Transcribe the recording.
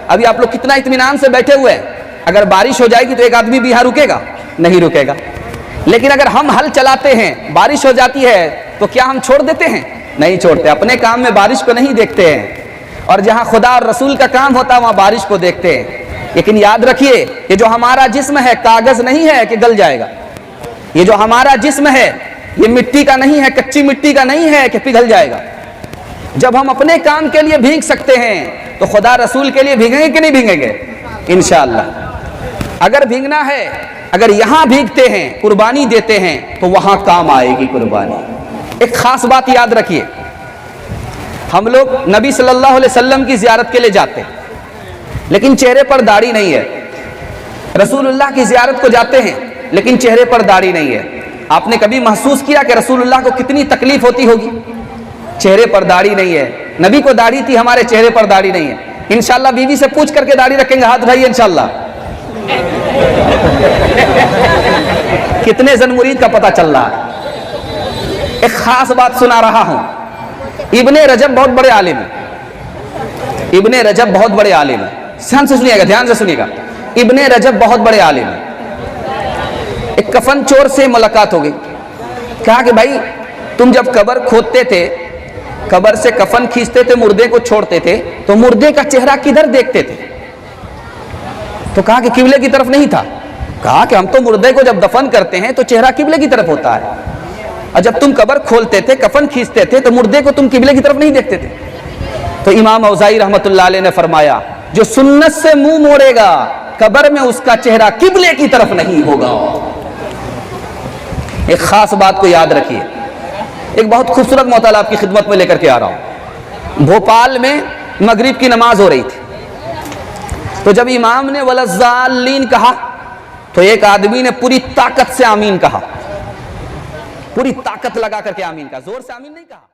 ابھی آپ لوگ کتنا اطمینان سے بیٹھے ہوئے ہیں، اگر بارش ہو جائے گی تو ایک آدمی بھی یہاں رکے گا؟ نہیں رکے گا۔ لیکن اگر ہم ہل چلاتے ہیں، بارش ہو جاتی ہے تو کیا ہم چھوڑ دیتے ہیں؟ نہیں چھوڑتے، اپنے کام میں بارش کو نہیں دیکھتے ہیں، اور جہاں خدا اور رسول کا کام ہوتا ہے وہاں بارش کو دیکھتے ہیں۔ لیکن یاد رکھیے یہ جو ہمارا جسم ہے کاغذ نہیں ہے کہ گل جائے گا، یہ جو ہمارا جسم ہے یہ مٹی کا نہیں ہے، کچی مٹی کا نہیں ہے کہ پگھل جائے گا۔ جب ہم اپنے کام کے لیے بھیگ سکتے ہیں تو خدا رسول کے لیے بھیگیں گے کہ نہیں بھیگیں گے؟ انشاءاللہ۔ اگر بھیگنا ہے، اگر یہاں بھیگتے ہیں، قربانی دیتے ہیں تو وہاں کام آئے گی قربانی۔ ایک خاص بات یاد رکھیے، ہم لوگ نبی صلی اللہ علیہ وسلم کی زیارت کے لیے جاتے ہیں لیکن چہرے پر داڑھی نہیں ہے، رسول اللہ کی زیارت کو جاتے ہیں لیکن چہرے پر داڑھی نہیں ہے۔ آپ نے کبھی محسوس کیا کہ رسول اللہ کو کتنی تکلیف ہوتی ہوگی؟ چہرے پر داڑھی نہیں ہے، نبی کو داڑھی تھی، ہمارے چہرے پر داڑھی نہیں ہے۔ انشاءاللہ بیوی سے پوچھ کر کے داڑھی رکھیں گے، ہاتھ بھائی انشاءاللہ۔ کتنے زن مرید کا پتہ چل رہا ہے۔ ایک خاص بات سنا رہا ہوں، ابن رجب بہت بڑے عالم ہیں، ابن رجب بہت بڑے عالم ہیں، دھیان سے سنیے گا، دھیان سے سنیے گا۔ ابن رجب بہت بڑے عالم ہیں۔ ایک کفن چور سے ملاقات ہو گئی، کہا کہ بھائی تم جب قبر کھودتے تھے، قبر سے کفن کھینچتے تھے، مردے کو چھوڑتے تھے تو مردے کا چہرہ کدھر دیکھتے تھے؟ تو کہا کہ قبلے کی طرف نہیں تھا۔ کہا کہ ہم تو مردے کو جب دفن کرتے ہیں تو چہرہ قبلے کی طرف ہوتا ہے، اور جب تم قبر کھولتے تھے، کفن کھینچتے تھے تو مردے کو تم قبلے کی طرف نہیں دیکھتے تھے۔ تو امام اوزاعی رحمۃ اللہ علیہ نے فرمایا جو سنت سے منہ موڑے گا قبر میں اس کا چہرہ قبلے کی طرف نہیں ہوگا۔ ایک خاص بات کو یاد رکھیے، ایک بہت خوبصورت مطالعہ آپ کی خدمت میں لے کر کے آ رہا ہوں۔ بھوپال میں مغرب کی نماز ہو رہی تھی، تو جب امام نے ولضالین کہا تو ایک آدمی نے پوری طاقت سے آمین کہا، پوری طاقت لگا کر کے آمین کہا، زور سے آمین نہیں کہا۔